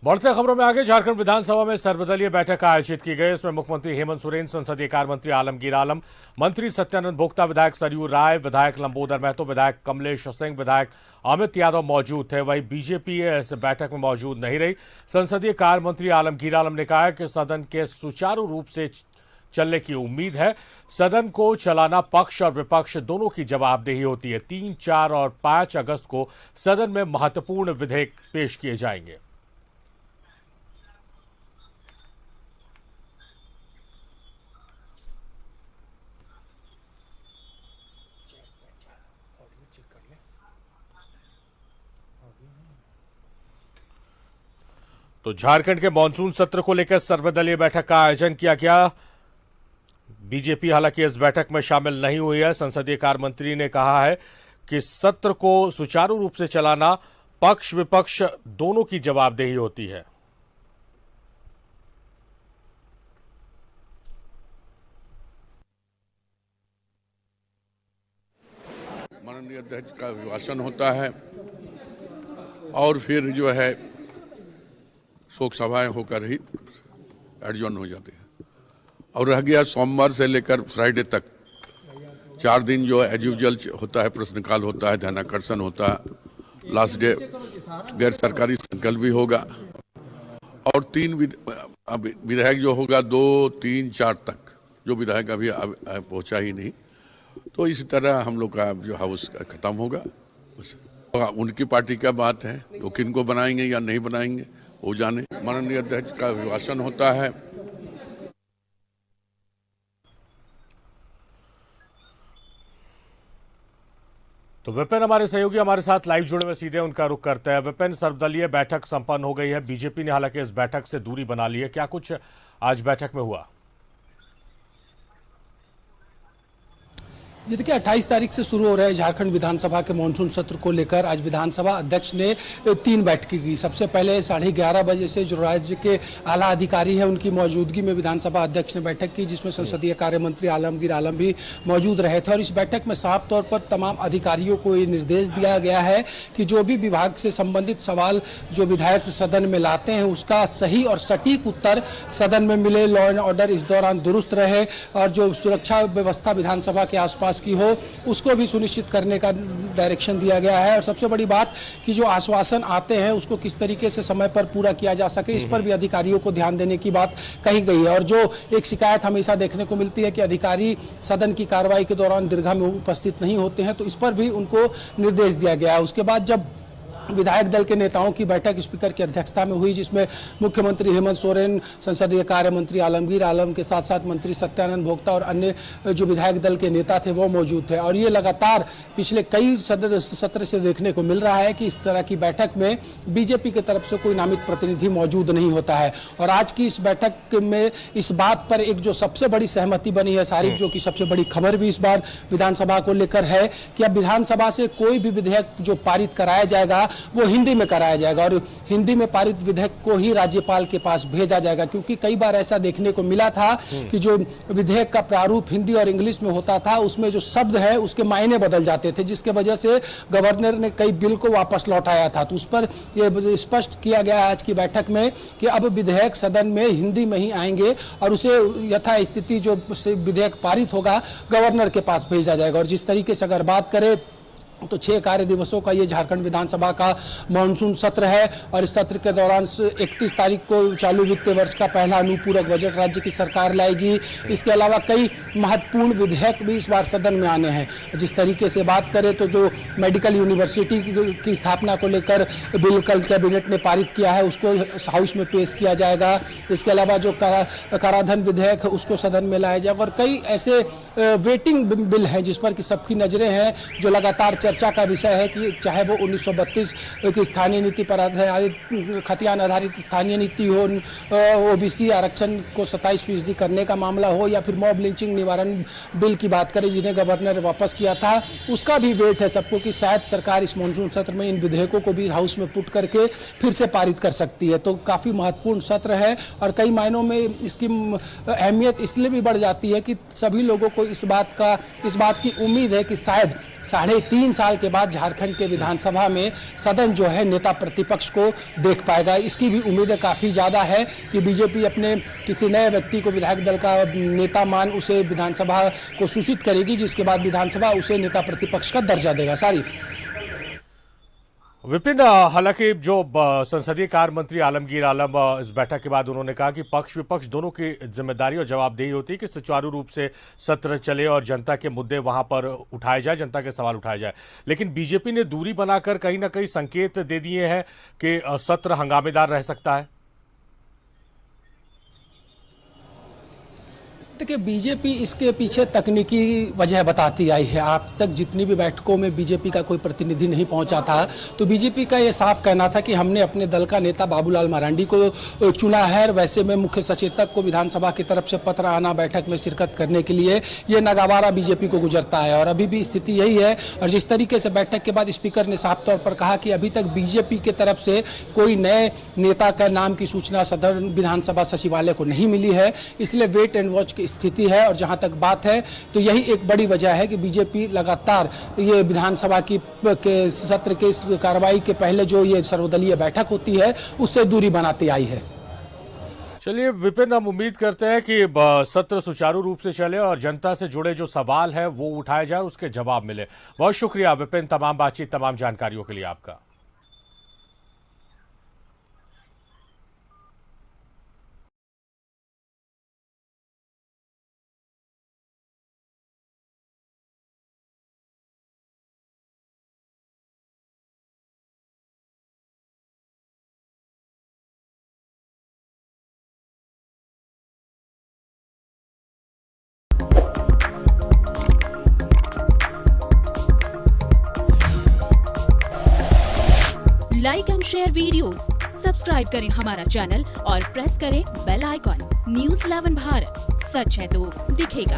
बढ़ते खबरों में आगे, झारखंड विधानसभा में सर्वदलीय बैठक आयोजित की गई। इसमें मुख्यमंत्री हेमंत सोरेन, संसदीय कार्य मंत्री आलमगीर आलम, मंत्री सत्यानंद भोक्ता, विधायक सरयू राय, विधायक लंबोदर महतो, विधायक कमलेश सिंह, विधायक अमित यादव मौजूद थे। वहीं बीजेपी इस बैठक में मौजूद नहीं रही। संसदीय कार्य मंत्री आलमगीर आलम ने कहा कि सदन के सुचारू रूप से चलने की उम्मीद है। सदन को चलाना पक्ष और विपक्ष दोनों की जवाबदेही होती है। 3, 4 और 5 अगस्त को सदन में महत्वपूर्ण विधेयक पेश किए जाएंगे। तो झारखंड के मानसून सत्र को लेकर सर्वदलीय बैठक का आयोजन किया गया। बीजेपी हालांकि इस बैठक में शामिल नहीं हुई है। संसदीय कार्य मंत्री ने कहा है कि सत्र को सुचारू रूप से चलाना पक्ष विपक्ष दोनों की जवाबदेही होती है। माननीय अध्यक्ष का अभिभाषण होता है और फिर जो है शोक सभाएं होकर ही एडजॉर्न हो जाती है। और रह गया सोमवार से लेकर फ्राइडे तक 4 दिन जो एज यूजुअल होता है, प्रश्नकाल होता है, ध्यानाकर्षण होता है, लास्ट डे गैर सरकारी संकल्प भी होगा और 3 विधायक जो होगा 2, 3, 4 तक जो विधायक अभी पहुंचा ही नहीं। तो इसी तरह हम लोग का जो हाउस खत्म होगा। उनकी पार्टी का बात है, तो किनको बनाएंगे या नहीं बनाएंगे वो जाने। माननीय अध्यक्ष का अभिभाषण होता है। तो विपिन हमारे सहयोगी हमारे साथ लाइव जुड़े हुए, सीधे उनका रुख करते हैं। विपिन, सर्वदलीय बैठक संपन्न हो गई है। बीजेपी ने हालांकि इस बैठक से दूरी बना ली है। क्या कुछ आज बैठक में हुआ? ये देखिए 28 तारीख से शुरू हो रहे झारखंड विधानसभा के मानसून सत्र को लेकर आज विधानसभा अध्यक्ष ने 3 बैठकें की। सबसे पहले 11:30 बजे से जो राज्य के आला अधिकारी हैं उनकी मौजूदगी में विधानसभा अध्यक्ष ने बैठक की, जिसमें संसदीय कार्य मंत्री आलमगीर आलम भी मौजूद रहे थे। और इस बैठक में साफ तौर पर तमाम अधिकारियों को ये निर्देश दिया गया है कि जो भी विभाग से संबंधित सवाल जो विधायक सदन में लाते हैं उसका सही और सटीक उत्तर सदन में मिले, लॉ एंड ऑर्डर इस दौरान दुरुस्त रहे और जो सुरक्षा व्यवस्था विधानसभा के आसपास की हो उसको भी सुनिश्चित करने का डायरेक्शन दिया गया है। और सबसे बड़ी बात कि जो आश्वासन आते हैं उसको किस तरीके से समय पर पूरा किया जा सके, इस पर भी अधिकारियों को ध्यान देने की बात कही गई है। और जो एक शिकायत हमेशा देखने को मिलती है कि अधिकारी सदन की कार्रवाई के दौरान दीर्घा में उपस्थित नहीं होते हैं, तो इस पर भी उनको निर्देश दिया गया है। उसके बाद जब विधायक दल के नेताओं की बैठक स्पीकर की अध्यक्षता में हुई, जिसमें मुख्यमंत्री हेमंत सोरेन, संसदीय कार्य मंत्री आलमगीर आलम के साथ साथ मंत्री सत्यानंद भोक्ता और अन्य जो विधायक दल के नेता थे वो मौजूद थे। और ये लगातार पिछले कई सत्र से देखने को मिल रहा है कि इस तरह की बैठक में बीजेपी की तरफ से कोई नामित प्रतिनिधि मौजूद नहीं होता है। और आज की इस बैठक में इस बात पर एक जो सबसे बड़ी सहमति बनी है सारिफ, जो कि सबसे बड़ी खबर भी इस बार विधानसभा को लेकर है कि अब विधानसभा से कोई भी विधेयक जो पारित कराया जाएगा वो हिंदी में कराया जाएगा और हिंदी में पारित विधेयक को ही राज्यपाल के पास भेजा जाएगा। क्योंकि कई बार ऐसा देखने को मिला था कि जो विधेयक का प्रारूप हिंदी और इंग्लिश में होता था उसमें जो शब्द है उसके मायने बदल जाते थे, जिसके वजह से गवर्नर ने कई बिल को वापस लौटाया था। तो उस पर यह स्पष्ट किया गया आज की बैठक में कि अब विधेयक सदन में हिंदी में ही आएंगे और उसे यथास्थिति जो विधेयक पारित होगा गवर्नर के पास भेजा जाएगा। और जिस तरीके से अगर बात करें तो 6 कार्य दिवसों का ये झारखंड विधानसभा का मानसून सत्र है और इस सत्र के दौरान 31 तारीख को चालू वित्तीय वर्ष का पहला अनुपूरक बजट राज्य की सरकार लाएगी। इसके अलावा कई महत्वपूर्ण विधेयक भी इस बार सदन में आने हैं। जिस तरीके से बात करें तो जो मेडिकल यूनिवर्सिटी की स्थापना को लेकर बिल कल कैबिनेट ने पारित किया है उसको हाउस में पेश किया जाएगा। इसके अलावा जो कराधान विधेयक है उसको सदन में लाया जाएगा और कई ऐसे वेटिंग बिल हैं जिस पर कि सबकी नजरें हैं, जो लगातार चर्चा का विषय है कि चाहे वो 1932 की स्थानीय नीति पर आधारित खतियान आधारित स्थानीय नीति हो, ओबीसी आरक्षण को 27% करने का मामला हो, या फिर मॉब लिंचिंग निवारण बिल की बात करें जिन्हें गवर्नर ने वापस किया था, उसका भी वेट है सबको कि शायद सरकार इस मानसून सत्र में इन विधेयकों को भी हाउस में पुट करके फिर से पारित कर सकती है। तो काफी महत्वपूर्ण सत्र है और कई मायनों में इसकी अहमियत इसलिए भी बढ़ जाती है कि सभी लोगों को इस बात की उम्मीद है कि शायद 3.5 साल के बाद झारखंड के विधानसभा में सदन जो है नेता प्रतिपक्ष को देख पाएगा। इसकी भी उम्मीदें काफ़ी ज़्यादा है कि बीजेपी अपने किसी नए व्यक्ति को विधायक दल का नेता मान उसे विधानसभा को सूचित करेगी, जिसके बाद विधानसभा उसे नेता प्रतिपक्ष का दर्जा देगा। सारिफ विपिन, हालांकि जो संसदीय कार्य मंत्री आलमगीर आलम इस बैठक के बाद उन्होंने कहा कि पक्ष विपक्ष दोनों की जिम्मेदारी और जवाबदेही होती है कि सुचारू रूप से सत्र चले और जनता के मुद्दे वहां पर उठाए जाए, जनता के सवाल उठाए जाए। लेकिन बीजेपी ने दूरी बनाकर कहीं ना कहीं संकेत दे दिए हैं कि सत्र हंगामेदार रह सकता है। देखिए, बीजेपी इसके पीछे तकनीकी वजह बताती आई है। आज तक जितनी भी बैठकों में बीजेपी का कोई प्रतिनिधि नहीं पहुंचा था, तो बीजेपी का ये साफ कहना था कि हमने अपने दल का नेता बाबूलाल मरांडी को चुना है। वैसे में मुख्य सचेतक को विधानसभा की तरफ से पत्र आना बैठक में शिरकत करने के लिए ये नगावारा बीजेपी को गुजरता है और अभी भी स्थिति यही है। और जिस तरीके से बैठक के बाद स्पीकर ने साफ तौर पर कहा कि अभी तक बीजेपी की तरफ से कोई नए नेता का नाम की सूचना सदन विधानसभा सचिवालय को नहीं मिली है, इसलिए वेट एंड वॉच की स्थिति है। और जहां तक बात है तो यही एक बड़ी वजह है कि बीजेपी लगातार ये विधानसभा की के सत्र के कार्रवाई के पहले जो ये सर्वदलीय बैठक होती है उससे दूरी बनाती आई है। चलिए विपिन, हम उम्मीद करते हैं कि सत्र सुचारू रूप से चले और जनता से जुड़े जो सवाल है वो उठाए जाए, उसके जवाब मिले। बहुत शुक्रिया विपिन, तमाम बातचीत, तमाम जानकारियों के लिए आपका। Like and share videos, subscribe करें हमारा चैनल और प्रेस करें बेल आइकॉन। न्यूज़ 11 भारत, सच है तो दिखेगा।